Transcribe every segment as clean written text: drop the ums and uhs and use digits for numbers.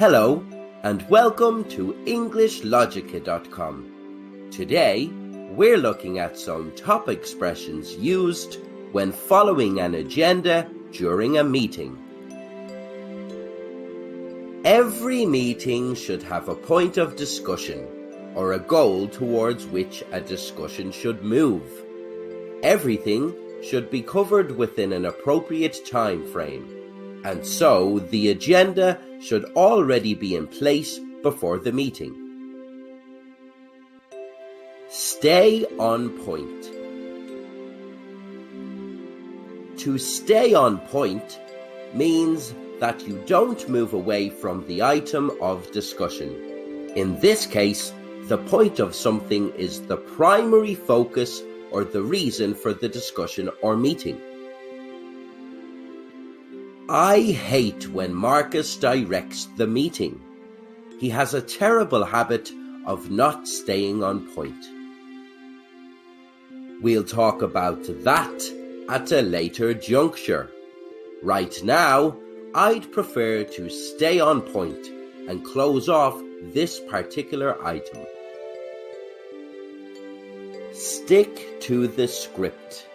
Hello and welcome to EnglishLogica.com. Today we're looking at some top expressions used when following an agenda during a meeting. Every meeting should have a point of discussion or a goal towards which a discussion should move. Everything should be covered within an appropriate time frame, and so the agenda should already be in place before the meeting. Stay on point. To stay on point means that you don't move away from the item of discussion. In this case, the point of something is the primary focus or the reason for the discussion or meeting. I hate when Marcus directs the meeting. He has a terrible habit of not staying on point. We'll talk about that at a later juncture. Right now, I'd prefer to stay on point and close off this particular item. Stick to the script.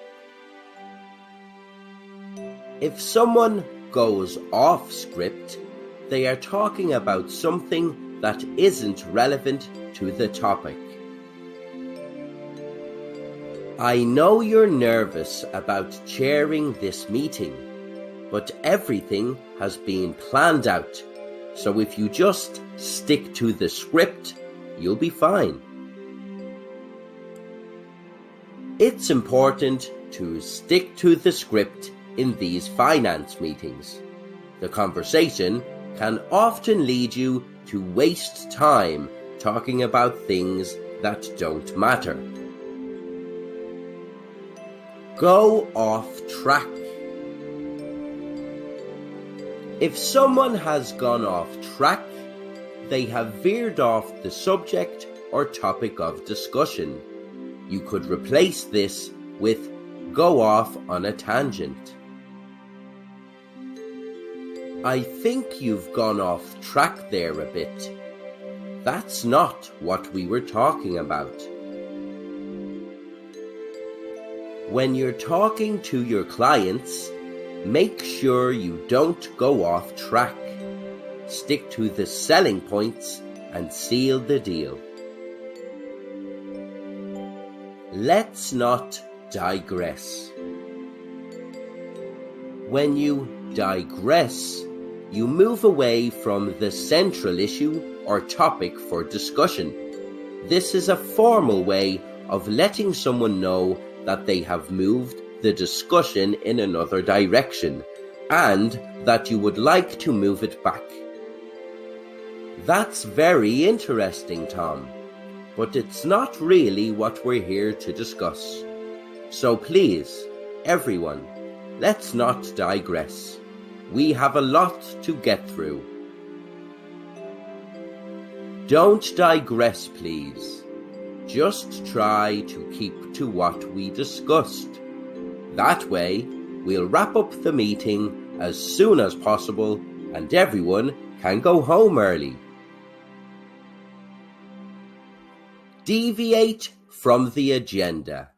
If someone goes off script, they are talking about something that isn't relevant to the topic. I know you're nervous about chairing this meeting, but everything has been planned out, so if you just stick to the script, you'll be fine. It's important to stick to the script in these finance meetings. The conversation can often lead you to waste time talking about things that don't matter. Go off track. If someone has gone off track, they have veered off the subject or topic of discussion. You could replace this with go off on a tangent. I think you've gone off track there a bit. That's not what we were talking about. When you're talking to your clients, make sure you don't go off track. Stick to the selling points and seal the deal. Let's not digress. When you digress, you move away from the central issue or topic for discussion. This is a formal way of letting someone know that they have moved the discussion in another direction and that you would like to move it back. That's very interesting, Tom, but it's not really what we're here to discuss. So please, everyone, let's not digress. We have a lot to get through. Don't digress, please. Just try to keep to what we discussed. That way, we'll wrap up the meeting as soon as possible and everyone can go home early. Deviate from the agenda.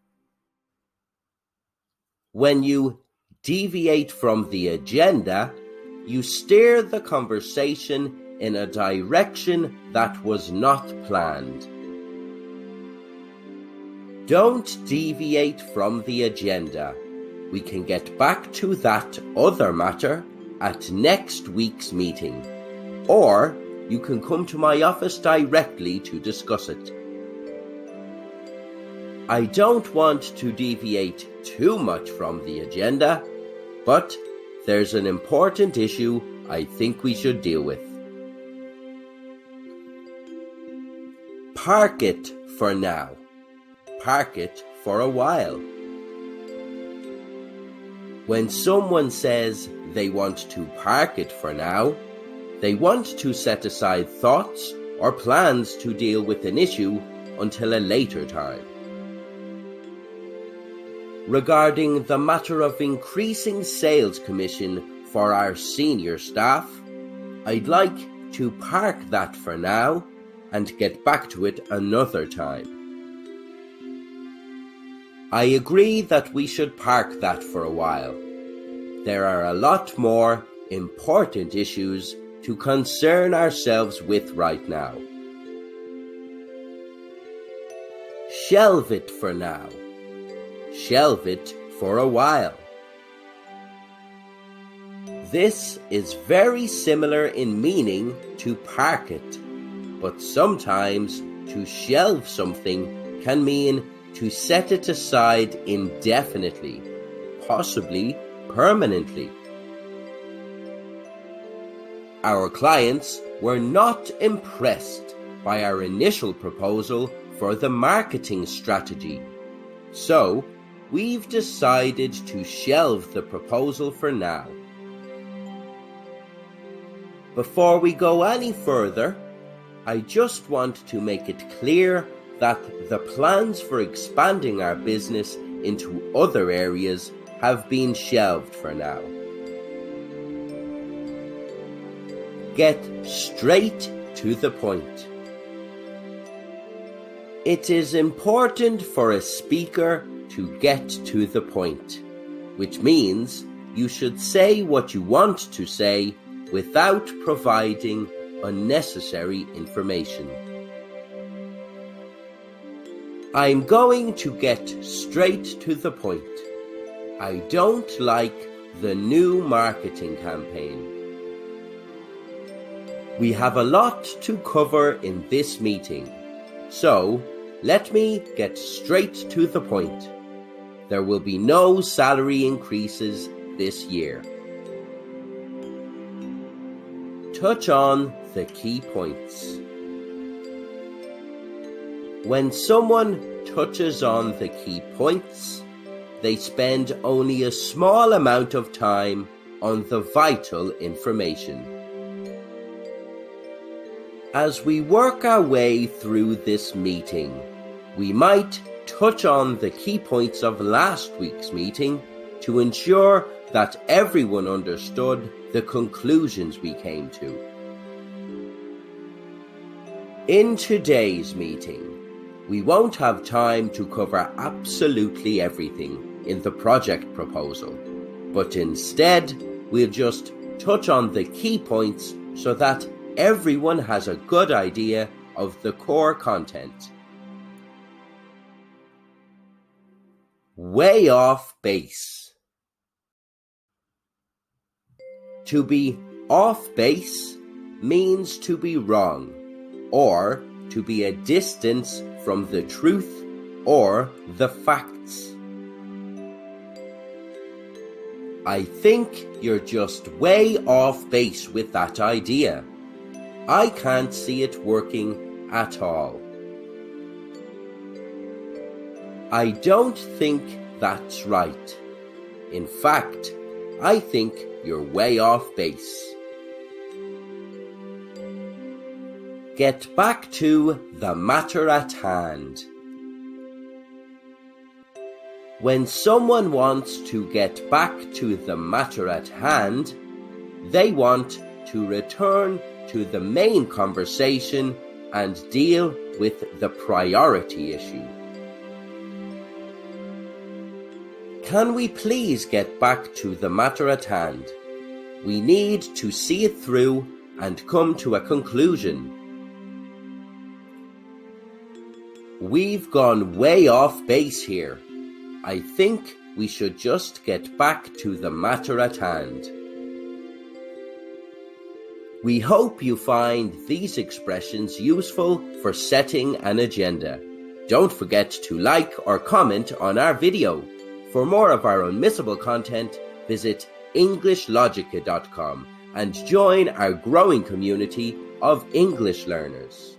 When you deviate from the agenda, you steer the conversation in a direction that was not planned. Don't deviate from the agenda. We can get back to that other matter at next week's meeting, or you can come to my office directly to discuss it. I don't want to deviate too much from the agenda, but there's an important issue I think we should deal with. Park it for now. Park it for a while. When someone says they want to park it for now, they want to set aside thoughts or plans to deal with an issue until a later time. Regarding the matter of increasing sales commission for our senior staff, I'd like to park that for now and get back to it another time. I agree that we should park that for a while. There are a lot more important issues to concern ourselves with right now. Shelve it for now. Shelve it for a while. This is very similar in meaning to park it, but sometimes to shelve something can mean to set it aside indefinitely, possibly permanently. Our clients were not impressed by our initial proposal for the marketing strategy, so we've decided to shelve the proposal for now. Before we go any further, I just want to make it clear that the plans for expanding our business into other areas have been shelved for now. Get straight to the point. It is important for a speaker to get to the point, which means you should say what you want to say without providing unnecessary information. I'm going to get straight to the point. I don't like the new marketing campaign. We have a lot to cover in this meeting, so let me get straight to the point. There will be no salary increases this year. Touch on the key points. When someone touches on the key points, they spend only a small amount of time on the vital information. As we work our way through this meeting, we might touch on the key points of last week's meeting to ensure that everyone understood the conclusions we came to. In today's meeting, we won't have time to cover absolutely everything in the project proposal, but instead we'll just touch on the key points so that everyone has a good idea of the core content. Way off base. To be off base means to be wrong, or to be a distance from the truth or the facts. I think you're just way off base with that idea. I can't see it working at all. I don't think that's right. In fact, I think you're way off base. Get back to the matter at hand. When someone wants to get back to the matter at hand, they want to return to the main conversation and deal with the priority issue. Can we please get back to the matter at hand? We need to see it through and come to a conclusion. We've gone way off base here. I think we should just get back to the matter at hand. We hope you find these expressions useful for setting an agenda. Don't forget to like or comment on our video. For more of our unmissable content, visit EnglishLogica.com and join our growing community of English learners.